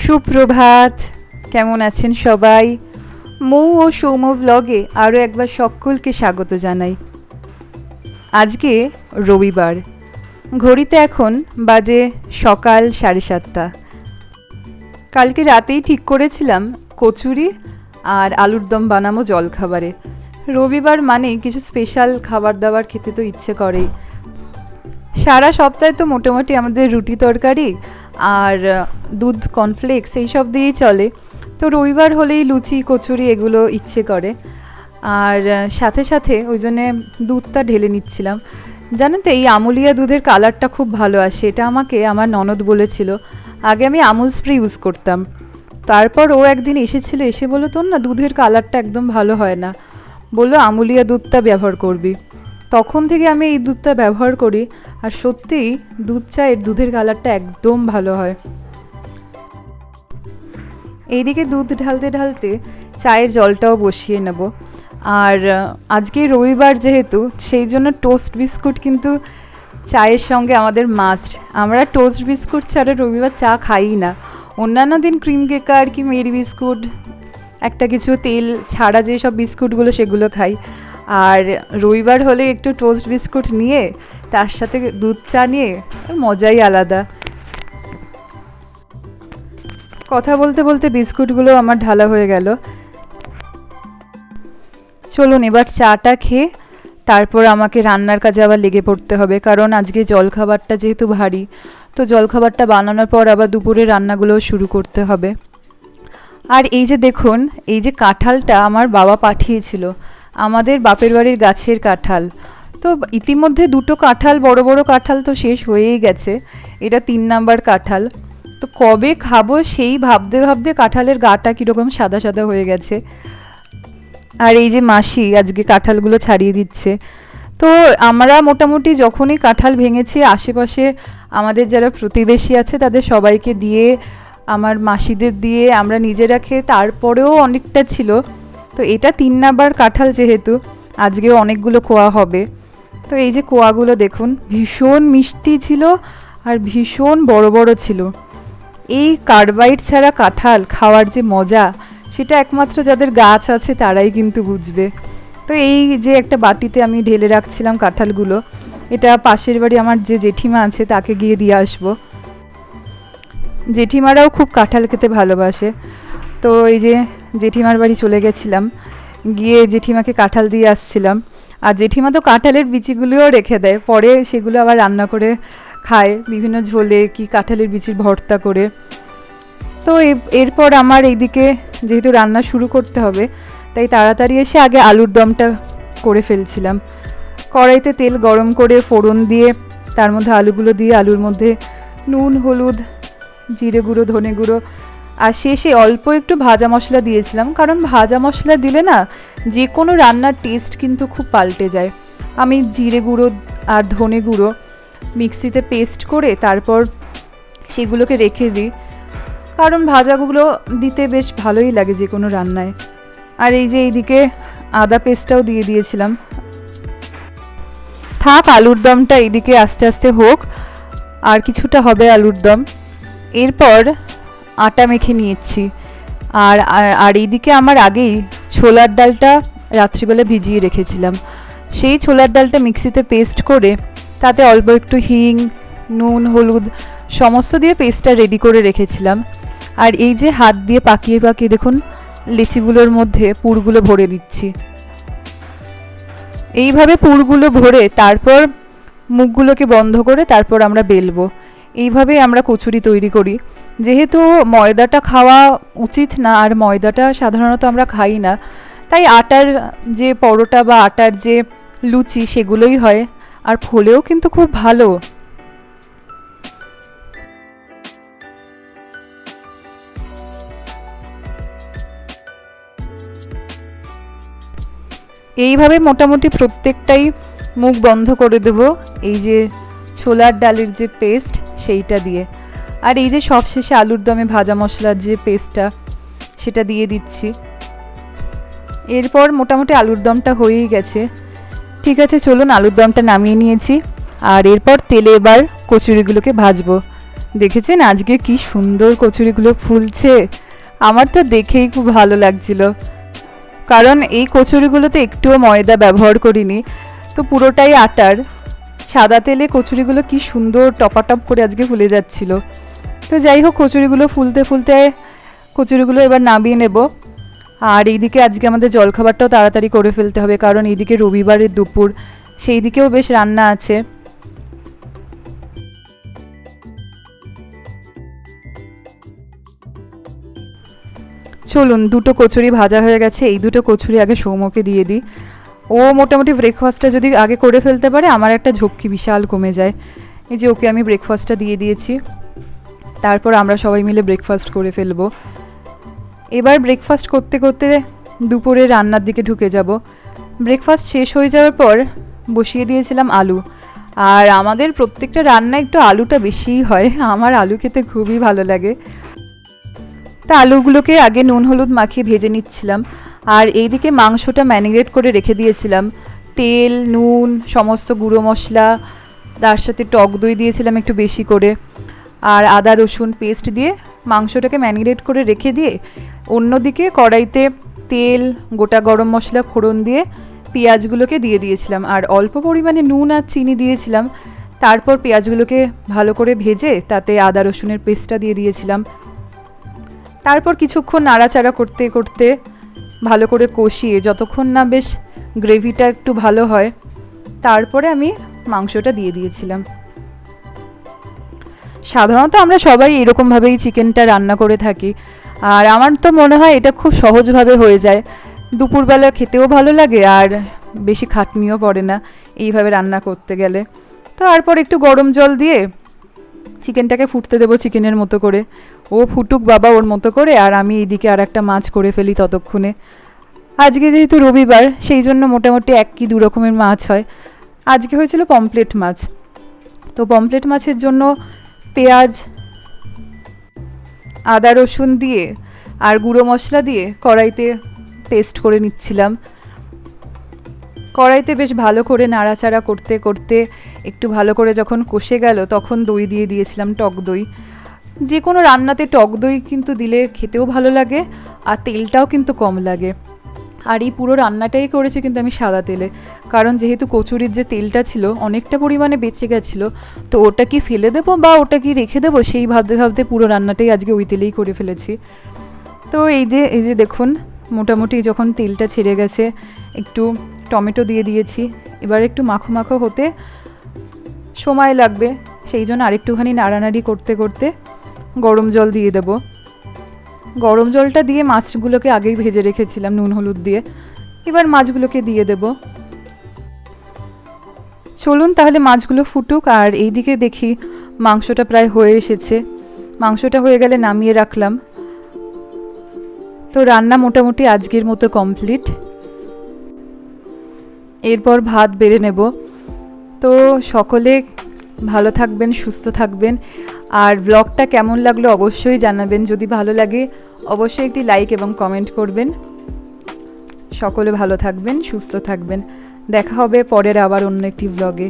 সুপ্রভাত, কেমন আছেন সবাই? মৌ ও সৌম্য ব্লগে আরও একবার সকলকে স্বাগত জানাই। আজকে রবিবার, ঘড়িতে এখন বাজে সকাল 7:30। কালকে রাতেই ঠিক করেছিলাম কচুরি আর আলুর দম বানাবো জলখাবারে। রবিবার মানেই কিছু স্পেশাল খাবার দাবার খেতে তো ইচ্ছে করেই। সারা সপ্তাহে তো মোটামুটি আমাদের রুটি তরকারি আর দুধ কর্নফ্লেক্স এইসব দিয়েই চলে, তো রবিবার হলেই লুচি কচুরি এগুলো ইচ্ছে করে। আর সাথে সাথে ওই জন্যে দুধটা ঢেলে নিচ্ছিলাম। জানেন তো, এই আমুলিয়া দুধের কালারটা খুব ভালো আসে, এটা আমাকে আমার ননদ বলেছিল। আগে আমি আমুল স্প্রে ইউজ করতাম, তারপর ও একদিন এসেছিল, এসে বললো তোর না দুধের কালারটা একদম ভালো হয় না, বললো আমুলিয়া দুধটা ব্যবহার করবি। তখন থেকে আমি এই দুধটা ব্যবহার করি, আর সত্যিই দুধ চায়ের দুধের কালারটা একদম ভালো হয়। এইদিকে দুধ ঢালতে ঢালতে চায়ের জলটাও বসিয়ে নেব। আর আজকে রবিবার যেহেতু, সেই জন্য টোস্ট বিস্কুট কিন্তু চায়ের সঙ্গে আমাদের মাস্ট। আমরা টোস্ট বিস্কুট ছাড়া রবিবার চা খাই না। অন্যান্য দিন ক্রিম কেকার কি মেরি বিস্কুট, একটা কিছু তেল ছাড়া যেসব বিস্কুটগুলো সেগুলো খাই। আর রবিবার হলে একটু টোস্ট বিস্কুট নিয়ে তার সাথে দুধ চা নিয়ে মজাই আলাদা। কথা বলতে বলতে বিস্কুটগুলো আমার ঢালা হয়ে গেল। চলুন এবার চাটা খেয়ে তারপর আমাকে রান্নার কাজে আবার লেগে পড়তে হবে, কারণ আজকে জলখাবারটা যেহেতু ভারী, তো জলখাবারটা বানানোর পর আবার দুপুরে রান্নাগুলোও শুরু করতে হবে। আর এই যে দেখুন, এই যে কাঁঠালটা আমার বাবা পাঠিয়েছিল, আমাদের বাপের বাড়ির গাছের কাঁঠাল। তো ইতিমধ্যে দুটো কাঁঠাল, বড় বড় কাঁঠাল তো শেষ হয়েই গেছে, এটা 3 নাম্বার কাঁঠাল। তো কবে খাবো সেই ভাবতে ভাবতে কাঁঠালের গাটা কীরকম সাদা সাদা হয়ে গেছে। আর এই যে মাসি আজকে কাঁঠালগুলো ছাড়িয়ে দিচ্ছে। তো আমরা মোটামুটি যখনই কাঁঠাল ভেঙেছি, আশেপাশে আমাদের যারা প্রতিবেশী আছে তাদের সবাইকে দিয়ে, আমার মাসিদের দিয়ে, আমরা নিজেরা খেয়ে তারপরেও অনেকটা ছিল। তো এটা 3 নাম্বার কাঁঠাল যেহেতু, আজকেও অনেকগুলো কোয়া হবে। তো এই যে কোয়াগুলো দেখুন, ভীষণ মিষ্টি ছিল আর ভীষণ বড় বড় ছিল। এই কার্বাইড ছাড়া কাঁঠাল খাওয়ার যে মজা, সেটা একমাত্র যাদের গাছ আছে তারাই কিন্তু বুঝবে। তো এই যে একটা বাটিতে আমি ঢেলে রাখছিলাম কাঁঠালগুলো, এটা পাশের বাড়ি আমার যে জেঠিমা আছে তাকে গিয়ে দিয়ে আসবো। জেঠিমারাও খুব কাঁঠাল খেতে ভালোবাসে। তো এই যে জেঠিমার বাড়ি চলে গেছিলাম, গিয়ে জেঠিমাকে কাঁঠাল দিয়ে আসছিলাম। আর জেঠিমা তো কাঁঠালের বিচিগুলোও রেখে দেয়, পরে সেগুলো আবার রান্না করে খায় বিভিন্ন ঝোলে, কি কাঁঠালের বিচির ভর্তা করে। তো এরপর আমার এইদিকে যেহেতু রান্না শুরু করতে হবে, তাই তাড়াতাড়ি এসে আগে আলুর দমটা করে ফেলছিলাম। কড়াইতে তেল গরম করে ফোড়ন দিয়ে তার মধ্যে আলুগুলো দিয়ে, আলুর মধ্যে নুন হলুদ জিরে গুঁড়ো ধনে গুঁড়ো আর শেষে অল্প একটু ভাজা মশলা দিয়েছিলাম, কারণ ভাজা মশলা দিলে না যে কোনো রান্নার টেস্ট কিন্তু খুব পাল্টে যায়। আমি জিরে গুঁড়ো আর ধনে গুঁড়ো মিক্সিতে পেস্ট করে তারপর সেগুলোকে রেখে দিই, কারণ ভাজাগুলো দিতে বেশ ভালোই লাগে যে কোনো রান্নায়। আর এই যে এইদিকে আদা পেস্টটাও দিয়ে দিয়েছিলাম। থাক আলুর দমটা এইদিকে আস্তে আস্তে হোক, আর কিছুটা হবে আলুর দম। এরপর আটা মেখে নিয়েছি। আর এইদিকে আমার আগেই ছোলার ডালটা রাত্রিবেলা ভিজিয়ে রেখেছিলাম। সেই ছোলার ডালটা মিক্সিতে পেস্ট করে তাতে অল্প একটু হিং, নুন, হলুদ সমস্ত দিয়ে পেস্টটা রেডি করে রেখেছিলাম। আর এই যে হাত দিয়ে পাকিয়ে পাকিয়ে দেখুন লিচিগুলোর মধ্যে পুরগুলো ভরে দিচ্ছি। এইভাবে পুরগুলো ভরে তারপর মুখগুলোকে বন্ধ করে তারপর আমরা বেলবো। এইভাবেই আমরা কচুরি তৈরি করি। যেহেতু ময়দাটা খাওয়া উচিত না, আর ময়দাটা সাধারণত আমরা খাই না, তাই আটার যে পরোটা বা আটার যে লুচি সেগুলোই হয়, আর ফলেও কিন্তু খুব ভালো। এইভাবে মোটামুটি প্রত্যেকটাই মুখ বন্ধ করে দেব এই যে ছোলার ডালের যে পেস্ট সেইটা দিয়ে। আর এই যে সবশেষে আলুর দমে ভাজা মশলার যে পেস্টটা সেটা দিয়ে দিচ্ছি। এরপর মোটামুটি আলুর দমটা হয়েই গেছে। ঠিক আছে, চলুন আলুর দমটা নামিয়ে নিয়েছি, আর এরপর তেলে এবার কচুরিগুলোকে ভাজবো। দেখেছেন আজকে কি সুন্দর কচুরিগুলো ফুলছে, আমার তো দেখেই খুব ভালো লাগছিল। কারণ এই কচুরিগুলোতে একটুও ময়দা ব্যবহার করিনি, তো পুরোটাই আটার। সাদা তেলে কচুরিগুলো কি সুন্দর টপাটপ করে আজকে ফুলে যাচ্ছিল। তো যাই হোক, কচুরিগুলো ফুলতে ফুলতে কচুরিগুলো এবার নামিয়ে নেব। আর এইদিকে আজকে আমাদের জলখাবারটাও তাড়াতাড়ি করে ফেলতে হবে, কারণ এইদিকে রবিবারের দুপুর, সেই দিকেও বেশ রান্না আছে। চলুন, দুটো কচুরি ভাজা হয়ে গেছে, এই দুটো কচুরি আগে সৌম্যকে দিয়ে দিই। ও মোটামুটি ব্রেকফাস্টটা যদি আগে করে ফেলতে পারে আমার একটা ঝক্কি বিশাল কমে যায়। এই যে ওকে আমি ব্রেকফাস্টটা দিয়ে দিয়েছি, তারপর আমরা সবাই মিলে ব্রেকফাস্ট করে ফেলবো। এবার ব্রেকফাস্ট করতে করতে দুপুরে রান্নার দিকে ঢুকে যাব। ব্রেকফাস্ট শেষ হয়ে যাওয়ার পর বসিয়ে দিয়েছিলাম আলু। আর আমাদের প্রত্যেকটা রান্না একটু আলুটা বেশিই হয়, আমার আলু খেতে খুবই ভালো লাগে। তা আলুগুলোকে আগে নুন হলুদ মাখিয়ে ভেজে নিচ্ছিলাম। আর এইদিকে মাংসটা ম্যারিনেট করে রেখে দিয়েছিলাম, তেল নুন সমস্ত গুঁড়ো মশলা, তার সাথে টক দই দিয়েছিলাম একটু বেশি করে, আর আদা রসুন পেস্ট দিয়ে মাংসটাকে ম্যারিনেট করে রেখে দিয়ে অন্যদিকে কড়াইতে তেল গোটা গরম মশলা ফোড়ন দিয়ে পেঁয়াজগুলোকে দিয়ে দিয়েছিলাম, আর অল্প পরিমাণে নুন আর চিনি দিয়েছিলাম। তারপর পেঁয়াজগুলোকে ভালো করে ভেজে তাতে আদা রসুনের পেস্টটা দিয়ে দিয়েছিলাম। তারপর কিছুক্ষণ নাড়াচাড়া করতে করতে ভালো করে কষিয়ে যতক্ষণ না বেশ গ্রেভিটা একটু ভালো হয়, তারপরে আমি মাংসটা দিয়ে দিয়েছিলাম। সাধারণত আমরা সবাই এরকমভাবেই চিকেনটা রান্না করে থাকি, আর আমার তো মনে হয় এটা খুব সহজভাবে হয়ে যায়। দুপুরবেলা খেতেও ভালো লাগে আর বেশি খাটনিও পড়ে না এইভাবে রান্না করতে গেলে। তো তারপর একটু গরম জল দিয়ে চিকেনটাকে ফুটতে দেবো চিকেনের মতো করে। ও ফুটুক বাবা ওর মতো করে, আর আমি এইদিকে আর একটা মাছ করে ফেলি ততক্ষণে। আজকে যেহেতু রবিবার, সেই জন্য মোটামুটি এক কি দু রকমের মাছ হয়। আজকে হয়েছিল পমফ্লেট মাছ। তো পমফ্লেট মাছের জন্য পেঁয়াজ আদা রসুন দিয়ে আর গুঁড়ো মশলা দিয়ে কড়াইতে পেস্ট করে নিচ্ছিলাম। কড়াইতে বেশ ভালো করে নাড়াচাড়া করতে করতে একটু ভালো করে যখন কষে গেল, তখন দই দিয়ে দিয়েছিলাম, টক দই। যে কোনো রান্নাতে টক দই কিন্তু দিলে খেতেও ভালো লাগে, আর তেলটাও কিন্তু কম লাগে। আর এই পুরো রান্নাটাই করেছি কিন্তু আমি সাদা তেলে, কারণ যেহেতু কচুরির যে তেলটা ছিল অনেকটা পরিমাণে বেঁচে গেছিলো, তো ওটা কি ফেলে দেবো বা ওটা কি রেখে দেবো সেই ভাবতে ভাবতে পুরো রান্নাটাই আজকে ওই তেলেই করে ফেলেছি। তো এই যে দেখুন, মোটামুটি যখন তেলটা ছেড়ে গেছে, একটু টমেটো দিয়ে দিয়েছি। এবার একটু মাখো মাখো হতে সময় লাগবে, সেই জন্য আরেকটুখানি নাড়ানাড়ি করতে করতে গরম জল দিয়ে দেব। গরম জলটা দিয়ে মাছগুলোকে আগেই ভেজে রেখেছিলাম নুন হলুদ দিয়ে, এবার মাছগুলোকে দিয়ে দেব। চলুন তাহলে মাছগুলো ফুটুক, আর এইদিকে দেখি মাংসটা প্রায় হয়ে এসেছে। মাংসটা হয়ে গেলে নামিয়ে রাখলাম। তো রান্না মোটামুটি আজকের মতো কমপ্লিট। এরপর ভাত বেড়ে নেব। তো সকলে ভালো থাকবেন, সুস্থ থাকবেন, আর ব্লগটা কেমন লাগলো অবশ্যই জানাবেন। যদি ভালো লাগে অবশ্যই একটি লাইক এবং কমেন্ট করবেন। সকলে ভালো থাকবেন, সুস্থ থাকবেন। দেখা হবে পরের আবার অন্য একটি ব্লগে।